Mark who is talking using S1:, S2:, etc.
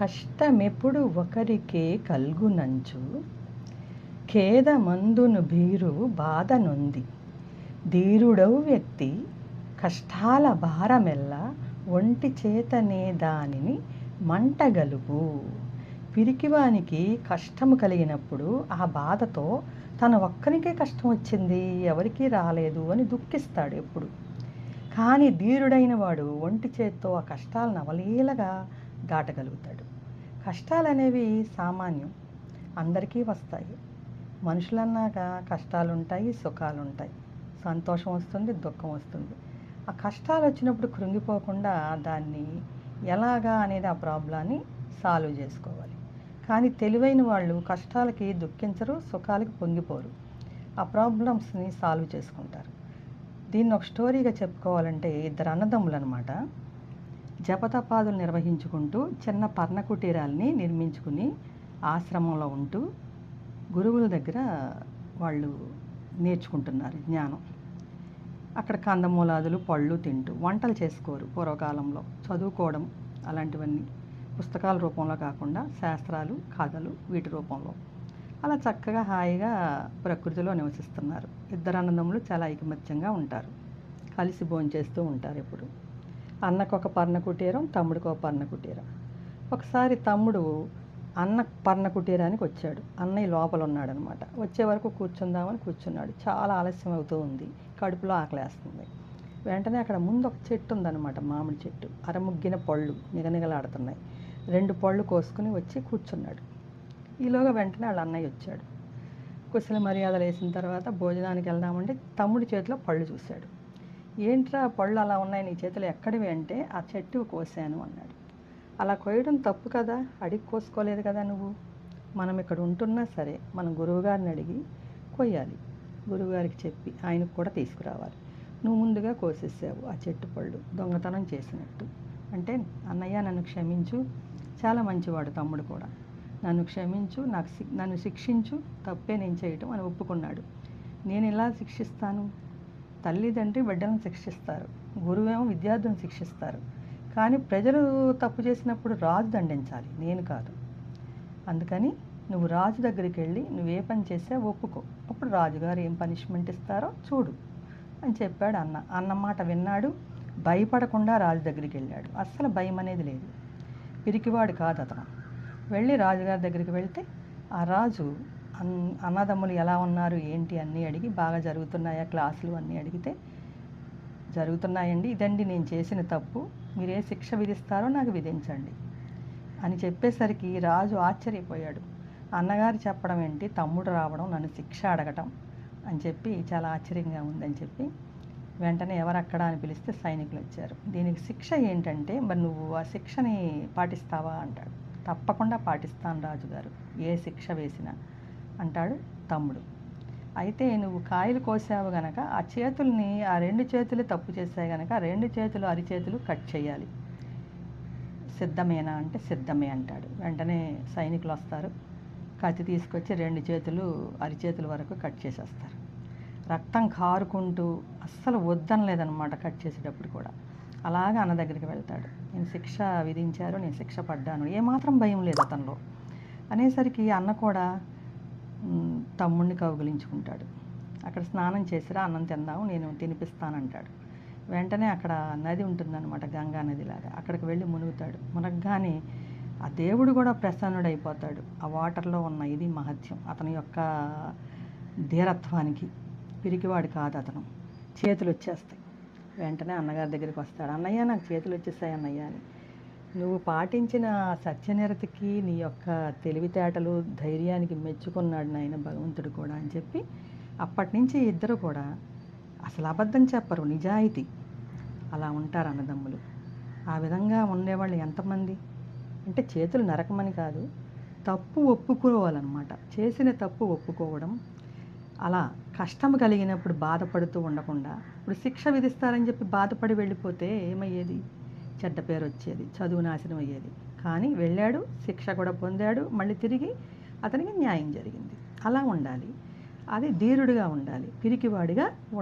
S1: కష్టమెప్పుడు ఒకరికే కల్గునంచు ఖేదమందును భీరు బాధనొంది ధీరుడౌ వ్యక్తి కష్టాల భారమెల్ల ఒంటి చేతనే దానిని మంటగలుగు. పిరికివానికి కష్టము కలిగినప్పుడు ఆ బాధతో తన ఒక్కనికే కష్టం వచ్చింది, ఎవరికీ రాలేదు అని దుఃఖిస్తాడు ఎప్పుడు. కానీ ధీరుడైన వాడు ఒంటి చేత్తో ఆ కష్టాలను అవలీలగా దాటగలుగుతాడు. కష్టాలనేవి సామాన్యం, అందరికీ వస్తాయి. మనుషులన్నాక కష్టాలుంటాయి, సుఖాలుంటాయి, సంతోషం వస్తుంది, దుఃఖం వస్తుంది. ఆ కష్టాలు వచ్చినప్పుడు కృంగిపోకుండా దాన్ని ఎలాగా అనేది ఆ ప్రాబ్లాన్ని సాల్వ్ చేసుకోవాలి. కానీ తెలివైన వాళ్ళు కష్టాలకి దుఃఖించరు, సుఖాలకి పొంగిపోరు, ఆ ప్రాబ్లమ్స్ని సాల్వ్ చేసుకుంటారు. దీన్ని ఒక స్టోరీగా చెప్పుకోవాలంటే, ఇద్దరు అన్నదమ్ములు అనమాట, జపతపాదులు నిర్వహించుకుంటూ చిన్న పర్ణకుటీరాల్ని నిర్మించుకుని ఆశ్రమంలో ఉంటూ గురువుల దగ్గర వాళ్ళు నేర్చుకుంటున్నారు జ్ఞానం. అక్కడ కందమూలాదులు పళ్ళు తింటూ, వంటలు చేసుకోరు పూర్వకాలంలో, చదువుకోవడం అలాంటివన్నీ పుస్తకాల రూపంలో కాకుండా శాస్త్రాలు, కథలు వీటి రూపంలో అలా చక్కగా హాయిగా ప్రకృతిలో నివసిస్తున్నారు. ఇద్దరు అన్నదమ్ములు చాలా ఐకమత్యంగా ఉంటారు, కలిసి భోంచేస్తూ ఉంటారు ఎప్పుడు. అన్నకు ఒక పర్ణకుటీరం, తమ్ముడికి ఒక పర్ణకుటీరం. ఒకసారి తమ్ముడు అన్న పర్ణకుటీరానికి వచ్చాడు. అన్నయ్య లోపల ఉన్నాడనమాట. వచ్చే వరకు కూర్చుందామని కూర్చున్నాడు. చాలా ఆలస్యం అవుతూ ఉంది, కడుపులో ఆకలేస్తుంది. వెంటనే అక్కడ ముందు ఒక చెట్టు ఉందన్నమాట, మామిడి చెట్టు. అరముగ్గిన పళ్ళు నిగనిగలాడుతున్నాయి. 2 పళ్ళు కోసుకుని వచ్చి కూర్చున్నాడు. ఈలోగా వెంటనే వాళ్ళ అన్నయ్య వచ్చాడు. కుశల మర్యాదలు వేసిన తర్వాత భోజనానికి వెళ్దామంటే తమ్ముడి చేతిలో పళ్ళు చూశాడు. ఏంట్రా పళ్ళు అలా ఉన్నాయి నీ చేతిలో, ఎక్కడివి అంటే ఆ చెట్టు కోసాను అన్నాడు. అలా కోయడం తప్పు కదా, అడిగి కోసుకోలేదు కదా నువ్వు. మనం ఇక్కడ ఉంటున్నా సరే మన గురువుగారిని అడిగి కొయ్యాలి, గురువుగారికి చెప్పి ఆయనకు కూడా తీసుకురావాలి. నువ్వు ముందుగా కోసేసావు ఆ చెట్టు పళ్ళు, దొంగతనం చేసినట్టు. అంటే అన్నయ్య నన్ను క్షమించు, చాలా మంచివాడు తమ్ముడు కూడా, నన్ను క్షమించు, నన్ను శిక్షించు, తప్పే నేను చేయటం అని ఒప్పుకున్నాడు. నేను ఎలా శిక్షిస్తాను? తల్లిదండ్రి బిడ్డలను శిక్షిస్తారు, గురువేమో విద్యార్థులను శిక్షిస్తారు. కానీ ప్రజలు తప్పు చేసినప్పుడు రాజు దండించాలి, నేను కాదు. అందుకని నువ్వు రాజు దగ్గరికి వెళ్ళి నువ్వు ఏ పని చేసా ఒప్పుకో, అప్పుడు రాజుగారు ఏం పనిష్మెంట్ ఇస్తారో చూడు అని చెప్పాడు అన్న. అన్న మాట విన్నాడు, భయపడకుండా రాజు దగ్గరికి వెళ్ళాడు. అస్సలు భయం అనేది లేదు, పిరికివాడు కాదు అతను. వెళ్ళి రాజుగారి దగ్గరికి వెళ్తే ఆ రాజు అన్నదమ్ములు ఎలా ఉన్నారు ఏంటి అన్నీ అడిగి, బాగా జరుగుతున్నాయా క్లాసులు అన్నీ అడిగితే, జరుగుతున్నాయండి, ఇదండి నేను చేసిన తప్పు, మీరు ఏ శిక్ష విధిస్తారో నాకు విధించండి అని చెప్పేసరికి రాజు ఆశ్చర్యపోయాడు. అన్నగారు చెప్పడం ఏంటి, తమ్ముడు రావడం, నన్ను శిక్ష అడగటం అని చెప్పి చాలా ఆశ్చర్యంగా ఉందని చెప్పి వెంటనే ఎవరక్కడ అని పిలిస్తే సైనికులు వచ్చారు. దీనికి శిక్ష ఏంటంటే, మరి నువ్వు ఆ శిక్షని పాటిస్తావా అంటాడు. తప్పకుండా పాటిస్తాను రాజుగారు, ఏ శిక్ష వేసినా అంటాడు తమ్ముడు. అయితే నువ్వు కాయలు కోసావు గనక ఆ చేతుల్ని, ఆ 2 చేతులు తప్పు చేసాయి గనక 2 చేతులు అరిచేతులు కట్ చేయాలి. సిద్ధమేనా అంటే సిద్ధమే అంటాడు. వెంటనే సైనికులు వస్తారు, కత్తి తీసుకొచ్చి 2 చేతులు అరిచేతుల వరకు కట్ చేసేస్తారు. రక్తం కారుకుంటూ అస్సలు వద్దనలేదన్నమాట కట్ చేసేటప్పుడు కూడా. అలాగా అన్న దగ్గరికి వెళ్తాడు. నేను శిక్ష విధించారు, నేను శిక్ష పడ్డాను, ఏమాత్రం భయం లేదు అతనిలో అనేసరికి అన్న కూడా తమ్ముడిని కౌగిలించుకుంటాడు. అక్కడ స్నానం చేసిరా, అన్నం తిందాము, నేను తినిపిస్తానంటాడు. వెంటనే అక్కడ నది ఉంటుందన్నమాట, గంగా నదిలాగా, అక్కడికి వెళ్ళి మునుగుతాడు. మునగ్గానే ఆ దేవుడు కూడా ప్రసన్నుడైపోతాడు. ఆ వాటర్లో ఉన్న ఇది మహత్యం అతని యొక్క ధీరత్వానికి. పిరికివాడు కాదు అతను. చేతులు వచ్చేస్తాయి. వెంటనే అన్నగారి దగ్గరికి వస్తాడు. అన్నయ్య నాకు చేతులు వచ్చేసాయి అన్నయ్య అని. నువ్వు పాటించిన సత్యనిరతికి, నీ యొక్క తెలివితేటలు, ధైర్యానికి మెచ్చుకున్నాడు నాయన భగవంతుడు కూడా అని చెప్పి అప్పటి నుంచి ఇద్దరు కూడా అసలు అబద్ధం చెప్పరు, నిజాయితీ. అలా ఉంటారు అన్నదమ్ములు. ఆ విధంగా ఉండేవాళ్ళు ఎంతమంది అంటే, చేతులు నరకమని కాదు, తప్పు ఒప్పుకోవాలన్నమాట. చేసిన తప్పు ఒప్పుకోవడం. అలా కష్టం కలిగినప్పుడు బాధపడుతూ ఉండకుండా, ఇప్పుడు శిక్ష విధిస్తారని చెప్పి బాధపడి వెళ్ళిపోతే ఏమయ్యేది? చెడ్డ పేరు వచ్చేది, చదువు నాశనం అయ్యేది. కానీ వెళ్ళాడు, శిక్ష కూడా పొందాడు, మళ్ళీ తిరిగి అతనికి న్యాయం జరిగింది. అలా ఉండాలి, అది ధీరుడిగా ఉండాలి, పిరికివాడిగా ఉండాలి.